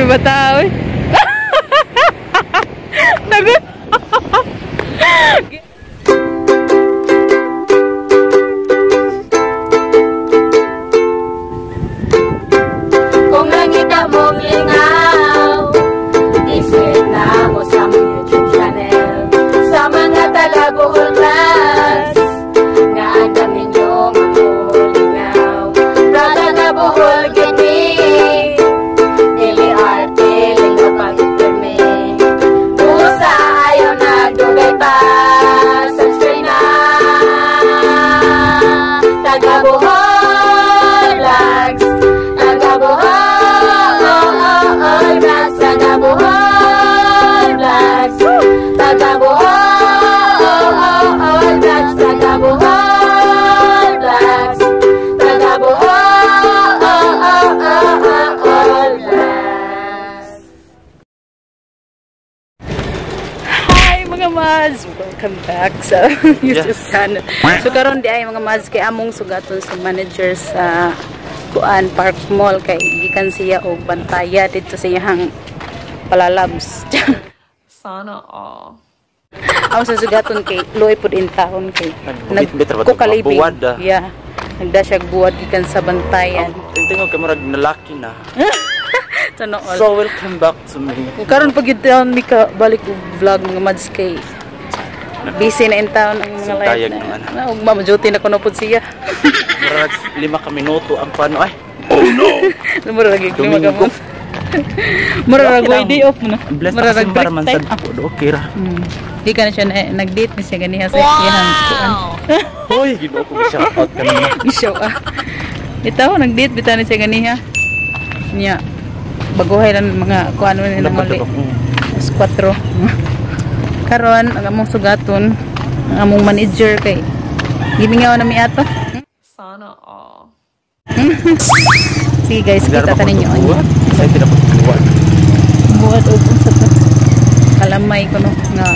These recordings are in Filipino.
may bata, oy. Nagot. Kung nakita mong lingaw, isip na mo sa YouTube channel. Sa mga taga-Bohol class, nga ang dami niyong lingaw. Brada na Bohol gini, dili arte, lingaw pag-ipirme. Busa ayaw na dugay pa, subscribe na. Taga-Bohol vlogs, Taga-Bohol vlogs, Taga-Bohol vlogs, Taga-Bohol vlogs, Taga-Bohol vlogs, Taga-Bohol vlogs. Hi mga mads, welcome back sa YouTube channel. So karon di ay mga mads kay among sugaton sa manager sa Kuan Park Mall kay gikan siya og bantaya dito sa iyang palalabs. Sana all. Ako sa sugaton kay Loy pud in taon kay nagkukalibing. Yeah. Nagdasyag buwad gikan sa bantayan. Tingog kay murag nalaki na. Tanood. So welcome back to me. Karon pag yun mi ka balik og vlog mga mads kay busy na in town ang mga live na. Og mamajuti na kuno pud siya. Murag 5 ka minuto ang pano ay. Oh no. Murag lima ka mo. Murag day off mo na. Murag para man sad po okay ra. Di ka na siya nag-date ni siya ganiha sa iyang kuan. Hoy, ginoo ko shout out kanina. Show Bitaw nag-date bitaw ni siya ganiha. Nya baguhay lang mga kuan ni nang uli. 4. Karon ang among sugaton, ang among manager kay gimingaw na mi ato. Sana all. Sige guys, kita ta ninyo. Say tidak po buat. Buat og unsa to? Kalamay ko no nga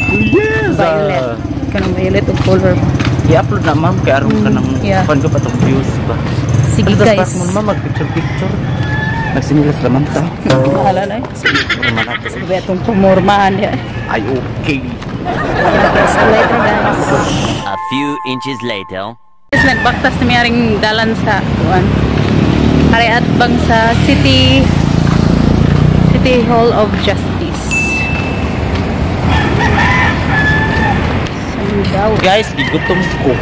violet. Kanang violet og color. I-upload na ma'am kay aron ka nang pan ko pa tong views ba. Sige guys. Mo ma'am mag-picture. Nagsinilas naman ta. Bahala na. Sige atong pumormahan ya. Ay okay. A few inches later. Nagbaktas na miyaring dalan sa kuan. Ariat bang sa City Hall of Justice. Sandaw. Guys, gigutom ko.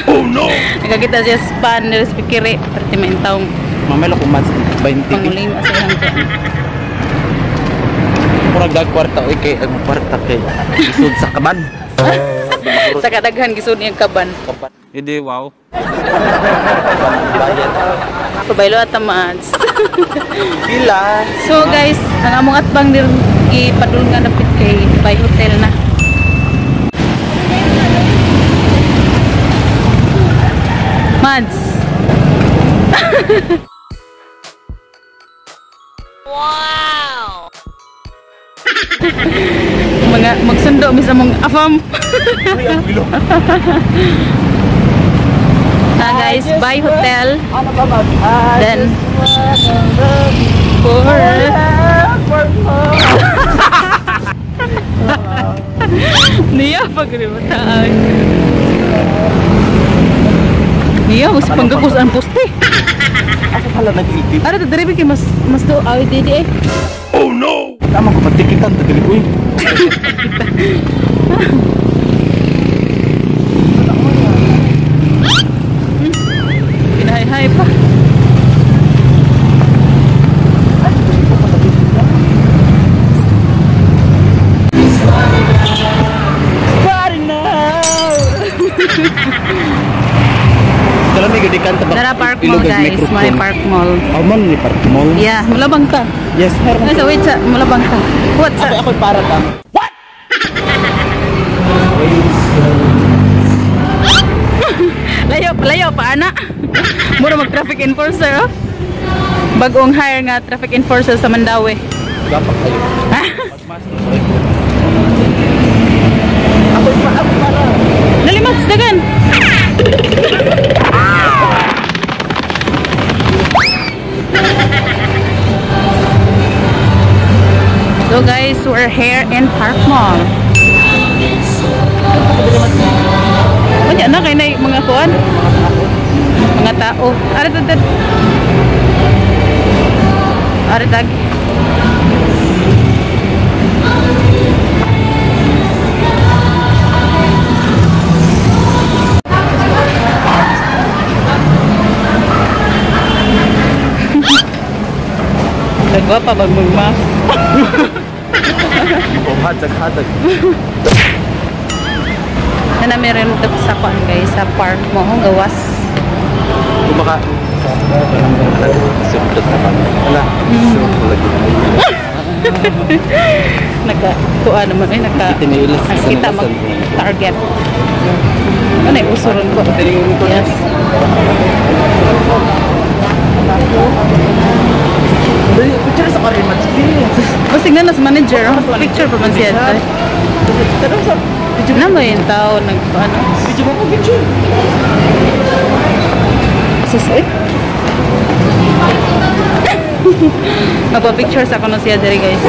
Oh no. Nagkakita siya span ni Respikiri. Pertimentang Mamelo ko man 20. pangulim sa iyang kuan. Murag dag kwarta oy kay ang kwarta kay isud sa kaban. Sa kadaghan gisud niyang kaban. Hindi wow. Pabaylo at tamads. Pila. So guys, ang among atbang dir ipadulngan napit kay Bay Hotel na. Mads. Wow! Mga magsundo mi sa mong afam. Guys, Bay Hotel. Then Niya pagrimataay. Niya mas panggagos ang poste. Asa pala nag-ilip? Ara tadiri kay mas do ay didi eh. Oh no. Tama ko patikitan ta dili uy. Pinahay-hay pa. Dara Park Mall guys, may Park Mall. Oh, man ni Park Mall. Yeah, mulabang ta. Yes, meron. Ay, so wait sa mulabang ta. What sa? Ako para ta. What? Layo pa ana. Mura mag traffic enforcer oh. Bagong hire nga traffic enforcer sa Mandawi. Dapat kayo. Ako para. Dali Max, dagan. So guys, we're here in Park Mall. Wala na kayo na mga kuwan? Mga tao. Aritag. Nagwa pa magmagmas. Hatag. Na meron dito sa kuan guys, sa Park Mall, gawas. Kumaka. Siyempre naman. Wala. Nagka-kuha naman eh, nakita mag-target. Ano yung usuron ko? Yes. Picture sa karin match. O, signan na sa manager. Picture pa man siya. Picture na ba yung tao? Nag-ano? Picture mo ko, picture. Susoy? Magpa-picture sa kono siya diri guys.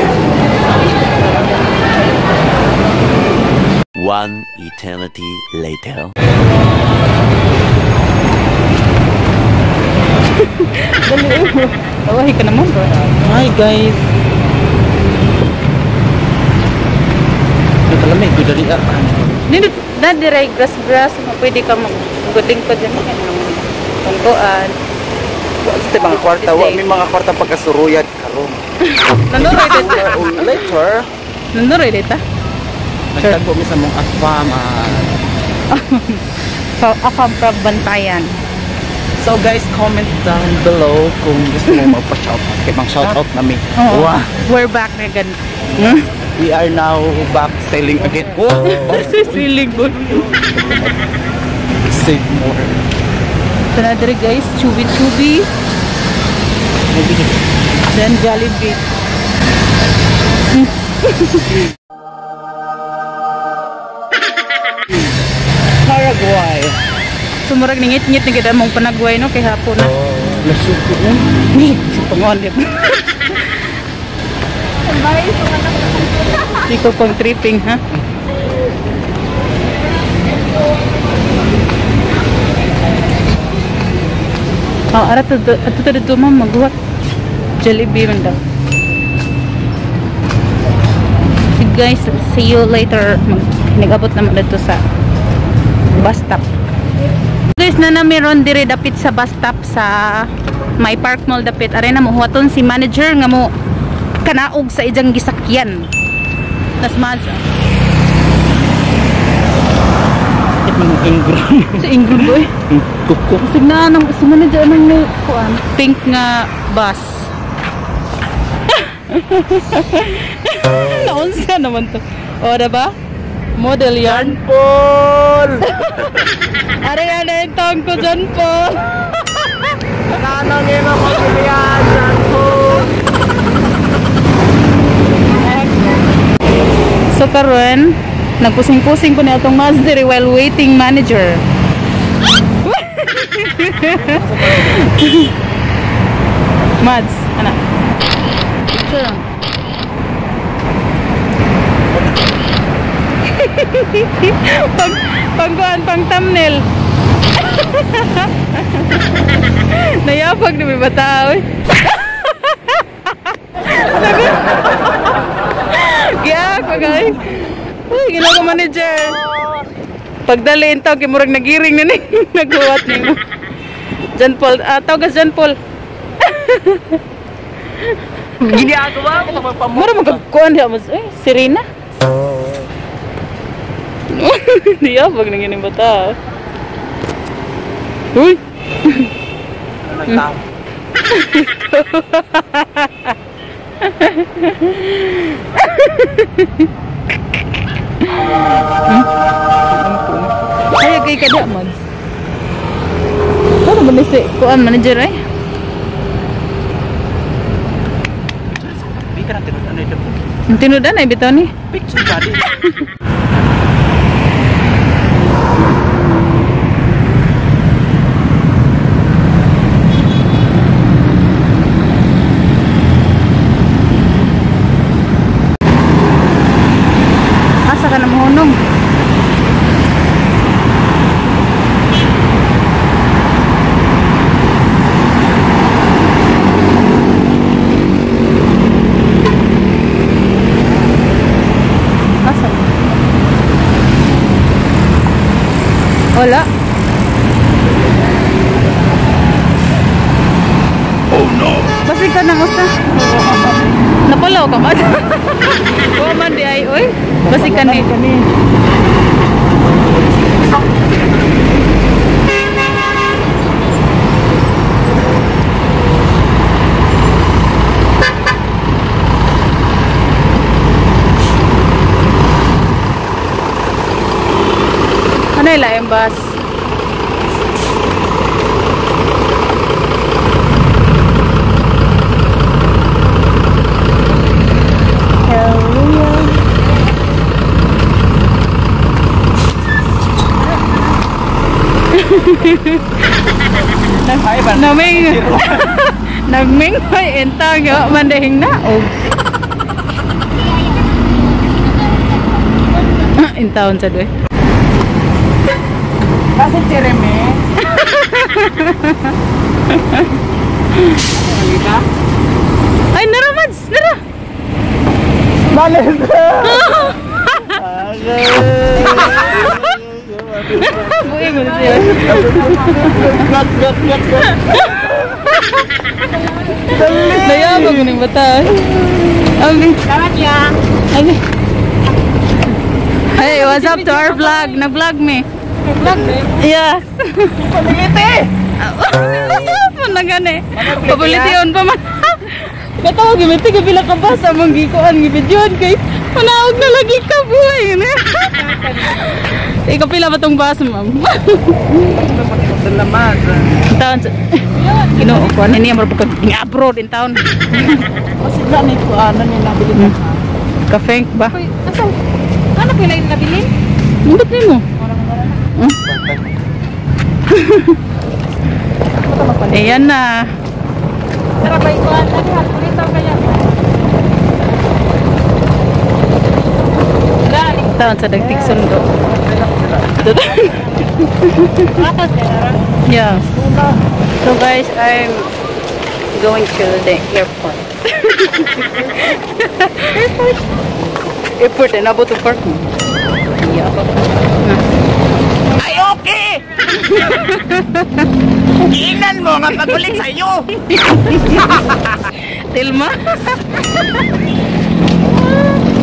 One eternity later. Dali mo. Tawahi ka naman bro. Hi guys. Ito lang may gudari Dito na dire grass pwede ka mag-guding ko din tungkuan. Sa mga kwarta, may mga kwarta pagkasuruyan karon. Nandoy dito. Later, Nandoy dito. nagtagpo mi sa mong afam. Afam pra Bantayan. So guys, comment down below kung gusto mo magpa-shoutout. Kaya mang shoutout namin. Wow. We're back again. We are now back selling again. Wow. Siling good. Save more. Ito na diri guys, Chubi. Then Jollibee. Paraguay. Sumurag ningit-ngit ni gid mong panagway no kay hapon na. Lasuk ko. Pangonlip. Ikaw pang tripping ha. Oh, ara to dito ma'am maghuwat. Jollibee man daw. So guys, see you later. Nag-abot naman dito sa bus stop. Guys, na meron dire dapit sa bus stop sa may Park Mall dapit. Are na mo huwaton si manager nga mo kanaog sa ijang gisakyan. Tas maja. Sa Ingrid boy. Kuko. Signa nang si manager nang may kuan pink nga bus. Naunsa naman to. O diba? Model yan. Paul. Are na yung tawag ko dyan po. Kanang ina mo yan, Paul. So karon, nagpusing-pusing ko na itong Mazda while waiting manager. Mads, anak. Picture lang. pang thumbnail. Nayapag na may bata. Giyak pa guys. Uy, ginawa ko manager. Pagdaliin tao, kimurag nagiring na ni. Naghuwat ni mo. John Paul. Tawag John Paul. Ginagawa mo sa Mura magkakuan siya. Serena? Niyabag na ganyan bata. Uy! Nagtao. Ay, kay kada man. Ano ba si kuan manager ay? Di ka natin ano ito. Tinudan ay bitaw ni. Picture body. Wala. Oh no. Basi ka na usa. Napalaw ka man. Wa man di ay oy. Basi ka ni. Ano yung bus? Naming nagming ay entang yo mandahing na og intaon sa doy. Kasi Jeremy. Ay naramads, nara. Balis. Buhay mo siya. Nayabag mo ng bata. Salamat ya. Hey, what's up to our vlog? Nag-vlog me. Nag-vlog me? Yeah. Pamiliti. Managane. Pabulitiyon pa man. Katawag gimiti kabila ka ba sa manggikuan gibidyon kay manawag na lagi ka buhay. Ikaw pila ba tong bus, ma'am? Salamat. Taon sa... Ginoo ko. Ano niya marapag abroad in town. Kasi na ni ko ano ni nabili mo. Kafeng ba? Ano pala yung nabili? Mundot niyo mo. Ayan na. Sarabay ko. Kulito kaya. Taon sa dagtig sundo. Yeah. So guys, I'm going to the airport. Airport and about to park. Yeah. Ay okay. Iinan mo nga pagulit sa iyo. Tilma.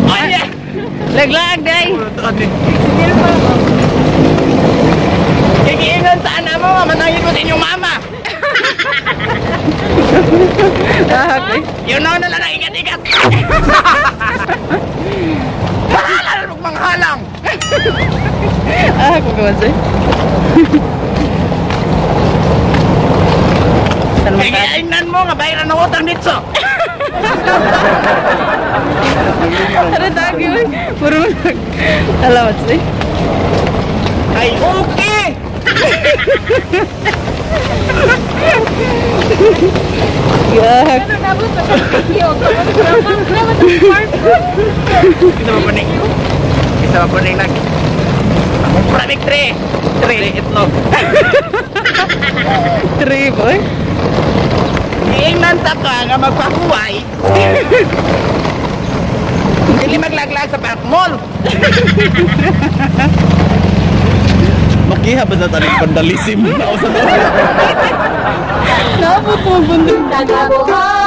Ay. Laglag day. Iinan sana mo manangin ko sa inyong mama. Okay. Yun na lang ang igat-igat. Bahala na manghalang. Ako gawa sa'yo. Saan mo tayo? Iinan mo nga bayaran ng utang dito. Ano tagi mo? Marunag. Alamat sa'yo. Ay okay. Yak. Kita ba paning? Kita ba paning nag? Pramik 3 itlog. 3 boy. Iingnan ta ka nga magpakuway. Dili maglaglag sa Park Mall. Makiha ba na tanig pandalisim? Napot mo bundok. Nagabuhay